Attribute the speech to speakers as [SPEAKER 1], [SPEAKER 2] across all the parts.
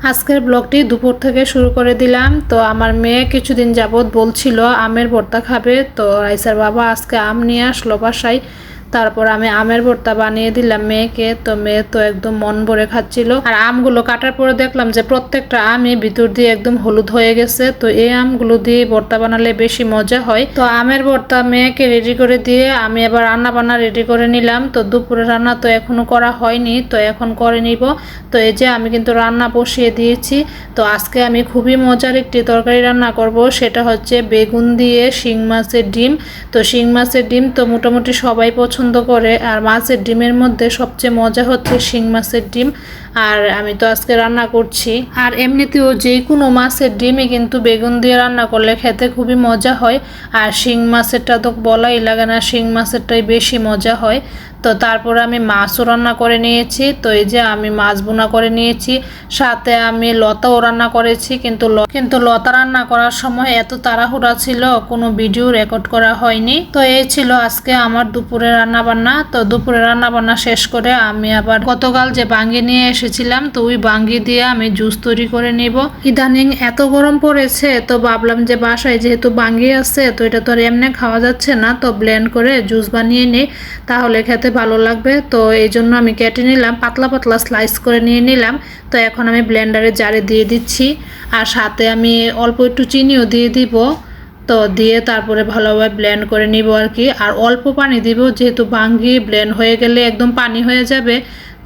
[SPEAKER 1] আজকের ব্লগটি দুপুর থেকে শুরু করে দিলাম। তো আমার মেয়ে কিছুদিন যাবত বলছিল আমের ভর্তা খাবে, তো রাইসার বাবা আজকে আম নিয়ে আসলো বাসায়। তারপর আমি আমের ভর্তা বানিয়ে দিলাম মেয়েকে। তো মেয়ে তো একদম মন ভরে খাচ্ছিল। আর আমগুলো কাটার পরে দেখলাম যে প্রত্যেকটা আমই ভিতর দিয়ে একদম হলুদ হয়ে গেছে। তো এই আমগুলো দিয়ে ভর্তা বানালে বেশি মজা হয়। তো আমের ভর্তা মেয়েকে রেডি করে দিয়ে আমি এবার রান্না বান্না রেডি করে নিলাম। তো দুপুরে রান্না তো এখনো করা হয়নি, তো এখন করে নিব। তো এই যে আমি কিন্তু রান্না বসিয়ে দিয়েছি। তো আজকে আমি খুবই মজার একটি তরকারি রান্না করব, সেটা হচ্ছে বেগুন দিয়ে শিং মাছের ডিম। তো শিং মাছের ডিম তো মোটামুটি সবাই পছন্দ করে, আর মাছের ডিমের মধ্যে সবচেয়ে মজা হচ্ছে শিং মাছের ডিম। আর আমি তো আজকে রান্না করছি। আর এমনিতেও যে কোনো মাছের ডিমই কিন্তু বেগুন দিয়ে রান্না করলে খেতে খুবই মজা হয়। আর শিং মাছেরটা তো বলাই লাগে না, শিং মাছেরটাই বেশি মজা হয়। তো তারপর আমি মাছও রান্না করে নিয়েছি। তো এই যে আমি মাছ বোনা করে নিয়েছি, সাথে আমি লতাও রান্না করেছি। কিন্তু লতা রান্না করার সময় এত তাড়াহুড়া ছিল, কোনো ভিডিও রেকর্ড করা হয়নি। তো এই ছিল আজকে আমার দুপুরে রান্না বান্না। তো দুপুরে রান্না বান্না শেষ করে আমি আবার গতকাল যে বাঙ্গি নিয়ে এসেছিলাম, তো ওই বাঙ্গি দিয়ে আমি জুস তৈরি করে নিব। ইদানিং এত গরম পড়েছে, তো ভাবলাম যে বাসায় যেহেতু বাঙ্গি আছে, তো এটা তো আর এমনি খাওয়া যাচ্ছে না, তো ব্লেন্ড করে জুস বানিয়ে নিই, তাহলে খেতে ভালো লাগবে। তো এই জন্য আমি কেটে নিলাম, পাতলা পাতলা স্লাইস করে নিয়ে নিলাম। তো এখন আমি ব্লেন্ডারে জারে দিয়ে দিচ্ছি, আর সাথে আমি অল্প একটু চিনিও দিয়ে দিব। তো দিয়ে তারপরে ভালোভাবে ব্লেন্ড করে নিব আর কি। আর অল্প পানি দিব, যেহেতু বাঙ্গি ব্লেন্ড হয়ে গেলে একদম পানি হয়ে যাবে।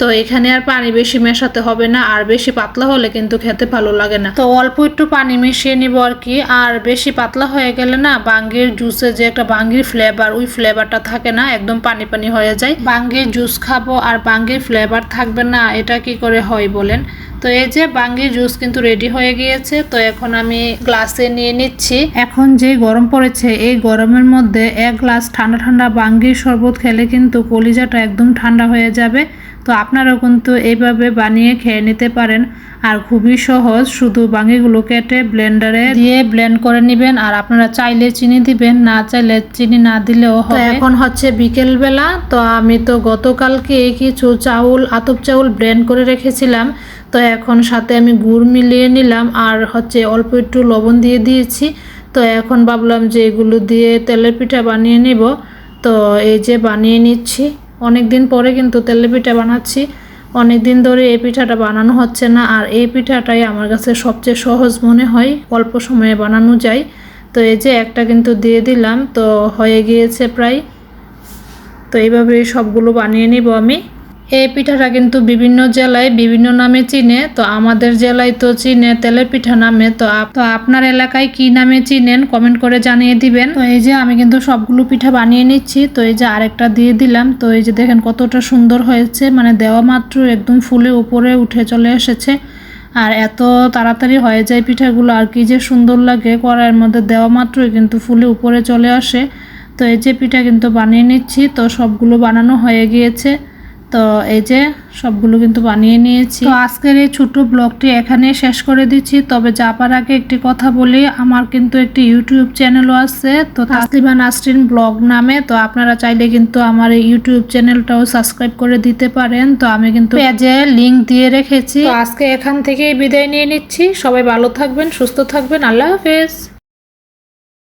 [SPEAKER 1] তো এখানে আর পানি বেশি মেশাতে হবে না, আর বেশি পাতলা হলে কিন্তু খেতে ভালো লাগে না। তো অল্প একটু পানি মিশিয়ে নিব আর কি। আর বেশি পাতলা হয়ে গেলে না বাঙ্গির জুসে যে একটা বাঙ্গির ফ্লেভার, ওই ফ্লেভারটা থাকে না, একদম পানি পানি হয়ে যায়। বাঙ্গির জুস খাবো আর বাঙ্গির ফ্লেভার থাকবে না, এটা কি করে হয় বলেন। তো এই যে বাঙ্গির জুস কিন্তু রেডি হয়ে গিয়েছে। তো এখন আমি গ্লাসে নিয়ে নিচ্ছি। এখন যে গরম পড়েছে, এই গরমের মধ্যে এক গ্লাস ঠান্ডা ঠান্ডা বাঙ্গির শরবত খেলে কিন্তু কলিজাটা একদম ঠান্ডা হয়ে যাবে। তো আপনারাও কিন্তু এইভাবে বানিয়ে খেয়ে নিতে পারেন। আর খুবই সহজ, শুধু বাঙ্গিগুলো কেটে ব্লেন্ডারে দিয়ে ব্লেন্ড করে নেবেন। আর আপনারা চাইলে চিনি দিবেন, না চাইলে চিনি না দিলেও হবে। এখন হচ্ছে বিকেলবেলা। তো আমি তো গতকালকে কিছু আতপ চাউল ব্লেন্ড করে রেখেছিলাম। তো এখন সাথে আমি গুড় মিলিয়ে নিলাম, আর হচ্ছে অল্প একটু লবণ দিয়ে দিয়েছি। তো এখন ভাবলাম যে এগুলো দিয়ে তেলের পিঠা বানিয়ে নিব। তো এই যে বানিয়ে নিচ্ছি। অনেক দিন পরে কিন্তু তেলের পিঠা বানাচ্ছি, অনেক দিন ধরে এই পিঠাটা বানানো হচ্ছে না। আর এই পিঠাটাই আমার কাছে সবচেয়ে সহজ মনে হয়, অল্প সময়ে বানানো যায়। তো এই যে একটা কিন্তু দিয়ে দিলাম, তো হয়ে গিয়েছে প্রায়। তো এইভাবে সবগুলো বানিয়ে নিব আমি। এই পিঠাটা কিন্তু বিভিন্ন জেলায় বিভিন্ন নামে চিনে। তো আমাদের জেলায় তো চিনে তেলের পিঠা নামে। তো আপনার এলাকায় কি নামে চিনেন কমেন্ট করে জানিয়ে দিবেন। তো এই যে আমি কিন্তু সবগুলো পিঠা বানিয়ে নিচ্ছি। তো এই যে আরেকটা দিয়ে দিলাম। তো এই যে দেখেন কতটা সুন্দর হয়েছে, মানে দেওয়া মাত্র একদম ফুলে উপরে উঠে চলে এসেছে। আর এত তাড়াতাড়ি হয়ে যায় পিঠাগুলো, আর কি যে সুন্দর লাগে, কড়াইয়ের মধ্যে দেওয়া মাত্রই কিন্তু ফুলে উপরে চলে আসে। তো এই যে পিঠা কিন্তু বানিয়ে নিচ্ছি। তো সবগুলো বানানো হয়ে গিয়েছে। তো এই যে সবগুলো কিন্তু বানিয়ে নিয়েছি। তো আজকের এই ছোট ব্লগটি এখানে শেষ করে দিচ্ছি। তবে যাবার আগে একটি কথা বলি, আমার কিন্তু একটি ইউটিউব চ্যানেলও আছে, তো তাসলিমা নাসরিন ব্লগ নামে। তো আপনারা চাইলে কিন্তু আমার এই ইউটিউব চ্যানেলটাও সাবস্ক্রাইব করে দিতে পারেন। তো আমি কিন্তু পেজে লিংক দিয়ে রেখেছি। তো আজকে এখান থেকেই বিদায় নিয়ে নিচ্ছি। সবাই ভালো থাকবেন, সুস্থ থাকবেন। আল্লাহ হাফেজ।